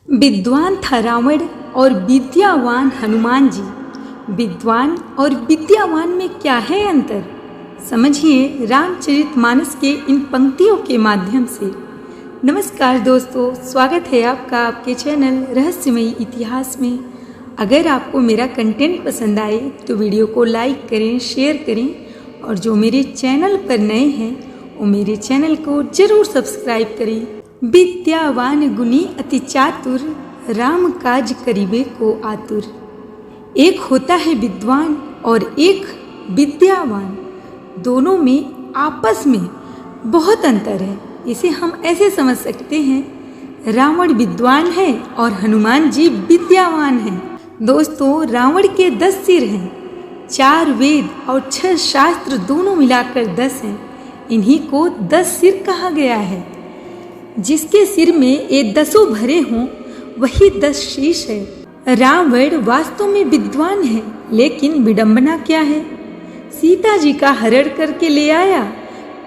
विद्वान था रावण और विद्यावान हनुमान जी। विद्वान और विद्यावान में क्या है अंतर, समझिए रामचरितमानस के इन पंक्तियों के माध्यम से। नमस्कार दोस्तों, स्वागत है आपका आपके चैनल रहस्यमयी इतिहास में। अगर आपको मेरा कंटेंट पसंद आए तो वीडियो को लाइक करें, शेयर करें और जो मेरे चैनल पर नए हैं वो मेरे चैनल को जरूर सब्सक्राइब करें। विद्यावान गुणी अति चातुर, राम काज करीबे को आतुर। एक होता है विद्वान और एक विद्यावान, दोनों में आपस में बहुत अंतर है। इसे हम ऐसे समझ सकते हैं, रावण विद्वान है और हनुमान जी विद्यावान हैं। दोस्तों, रावण के 10 सिर हैं, 4 वेद और 6 शास्त्र दोनों मिलाकर 10 हैं। इन्हीं को 10 सिर कहा गया है। जिसके सिर में ये 10 भरे हों वही 10 शीश है। रावण वास्तव में विद्वान है, लेकिन विडंबना क्या है, सीता जी का हरण करके ले आया।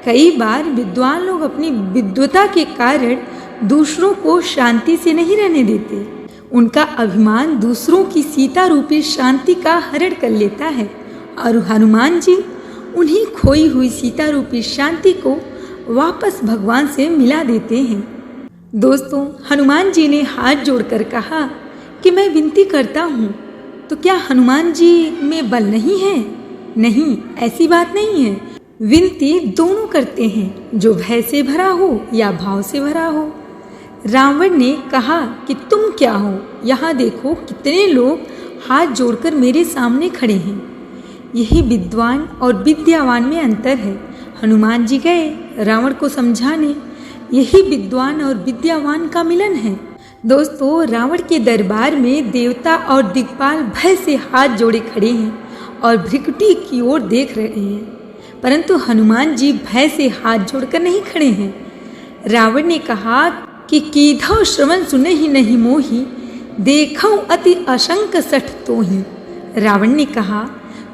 कई बार विद्वान लोग अपनी विद्वता के कारण दूसरों को शांति से नहीं रहने देते। उनका अभिमान दूसरों की सीता रूपी शांति का हरण कर लेता है और हनुमान जी उन्हीं खोई हुई सीता रूपी शांति को वापस भगवान से मिला देते हैं। दोस्तों, हनुमान जी ने हाथ जोड़कर कहा कि मैं विनती करता हूँ। तो क्या हनुमान जी में बल नहीं है? नहीं, ऐसी बात नहीं है। विनती दोनों करते हैं, जो भय से भरा हो या भाव से भरा हो। रावण ने कहा कि तुम क्या हो, यहाँ देखो कितने लोग हाथ जोड़कर मेरे सामने खड़े हैं। यही विद्वान और विद्यावान में अंतर है। हनुमान जी गए रावण को समझाने, यही विद्वान और विद्यावान का मिलन है। दोस्तों, रावण के दरबार में देवता और दिक्पाल भय से हाथ जोड़े खड़े हैं और भृकुटी की ओर देख रहे हैं, परंतु हनुमान जी भय से हाथ जोड़कर नहीं खड़े हैं। रावण ने कहा कि कीधौ श्रवण सुने ही नहीं मोही, देखौ अति अशंक सठ तोही। रावण ने कहा,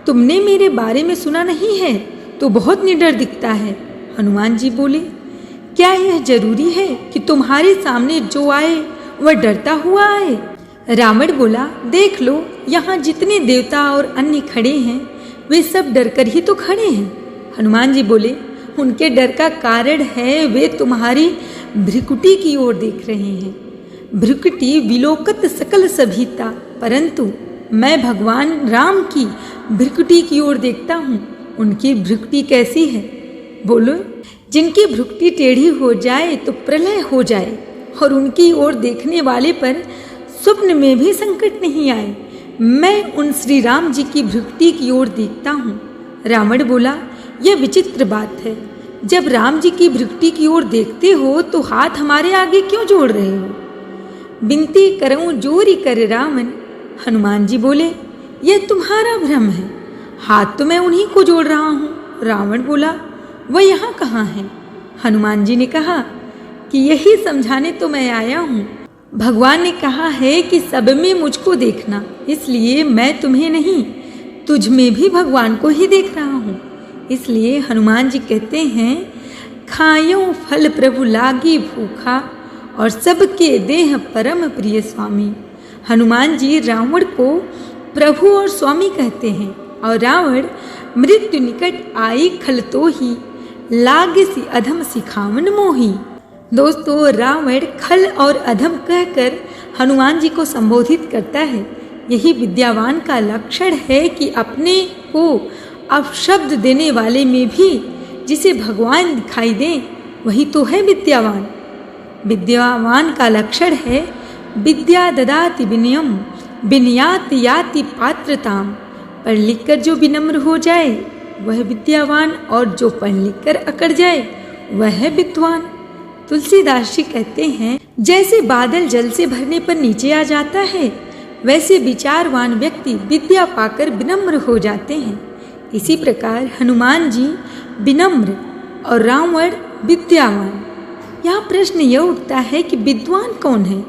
तुमने मेरे बारे में सुना नहीं है तो बहुत निडर दिखता है। हनुमान जी बोले, क्या यह जरूरी है कि तुम्हारे सामने जो आए वह डरता हुआ आए? रावण बोला, देख लो, यहाँ जितने देवता और अन्य खड़े हैं वे सब डरकर ही तो खड़े हैं। हनुमान जी बोले, उनके डर का कारण है वे तुम्हारी भृकुटी की ओर देख रहे हैं। भृकुटी विलोकत सकल सभीता, परंतु मैं भगवान राम की भृकुटी की ओर देखता हूँ। उनकी भृकुटी कैसी है बोलो? जिनकी भृकुटी टेढ़ी हो जाए तो प्रलय हो जाए और उनकी ओर देखने वाले पर स्वप्न में भी संकट नहीं आए। मैं उन श्री राम जी की भृकुटी की ओर देखता हूँ। रावण बोला, यह विचित्र बात है, जब राम जी की भृकुटी की ओर देखते हो तो हाथ हमारे आगे क्यों जोड़ रहे हो? विनती करऊं जोरी कर रावण। हनुमान जी बोले, यह तुम्हारा भ्रम है, हाथ तो मैं उन्हीं को जोड़ रहा हूँ। रावण बोला, वह यहाँ कहाँ है? हनुमान जी ने कहा कि यही समझाने तो मैं आया हूँ। भगवान ने कहा है कि सब में मुझको देखना, इसलिए मैं तुम्हें नहीं तुझ में भी भगवान को ही देख रहा हूँ। इसलिए हनुमान जी कहते हैं, खायो फल प्रभु लागी भूखा और सबके देह परम प्रिय स्वामी। हनुमान जी रावण को प्रभु और स्वामी कहते हैं और रावण मृत्यु निकट आई खल तो ही लागे सी अधम सिखावन मोही। दोस्तों, रावण खल और अधम कहकर हनुमान जी को संबोधित करता है। यही विद्यावान का लक्षण है कि अपने को अपशब्द देने वाले में भी जिसे भगवान दिखाई दे वही तो है विद्यावान। विद्यावान का लक्षण है विद्या ददाति विनयम विनयात याति पात्रताम। पढ़ लिख कर जो विनम्र हो जाए वह विद्यावान और जो पढ़ लिख कर अकड़ जाए वह है विद्वान। तुलसीदास जी कहते हैं, जैसे बादल जल से भरने पर नीचे आ जाता है वैसे विचारवान व्यक्ति विद्या पाकर विनम्र हो जाते हैं। इसी प्रकार हनुमान जी विनम्र और रावण विद्यावान। यहाँ प्रश्न यह उठता है कि विद्वान कौन है?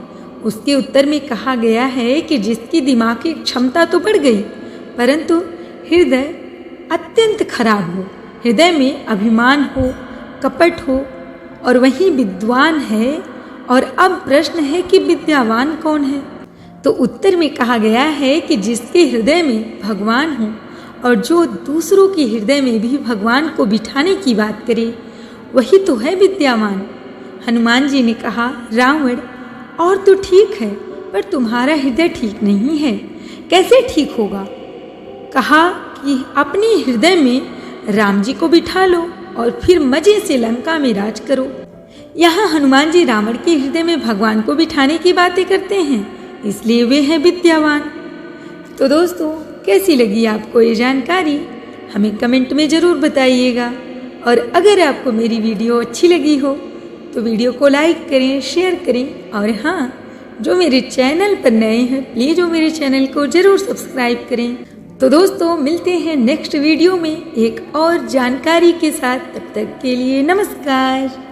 उसके उत्तर में कहा गया है कि जिसकी दिमागी क्षमता तो बढ़ गई परंतु हृदय अत्यंत खराब हो, हृदय में अभिमान हो, कपट हो, और वही विद्वान है और अब प्रश्न है कि विद्यावान कौन है? तो उत्तर में कहा गया है कि जिसके हृदय में भगवान हो और जो दूसरों के हृदय में भी भगवान को बिठाने की बात करे, वही तो है विद्यावान। हनुमान जी ने कहा, रावण और तो ठीक है, पर तुम्हारा हृदय ठीक नहीं है। कैसे ठीक होगा? कहा कि अपने हृदय में राम जी को बिठा लो और फिर मजे से लंका में राज करो। यहाँ हनुमान जी रावण के हृदय में भगवान को बिठाने की बातें करते हैं, इसलिए वे हैं विद्यावान। तो दोस्तों, कैसी लगी आपको ये जानकारी? हमें कमेंट में ज़रूर बताइएगा। और अगर आपको मेरी वीडियो अच्छी लगी हो तो वीडियो को लाइक करें, शेयर करें। और हाँ, जो मेरे चैनल पर नए हैं, प्लीज़ वो मेरे चैनल को ज़रूर सब्सक्राइब करें। तो दोस्तों, मिलते हैं नेक्स्ट वीडियो में एक और जानकारी के साथ। तब तक के लिए नमस्कार।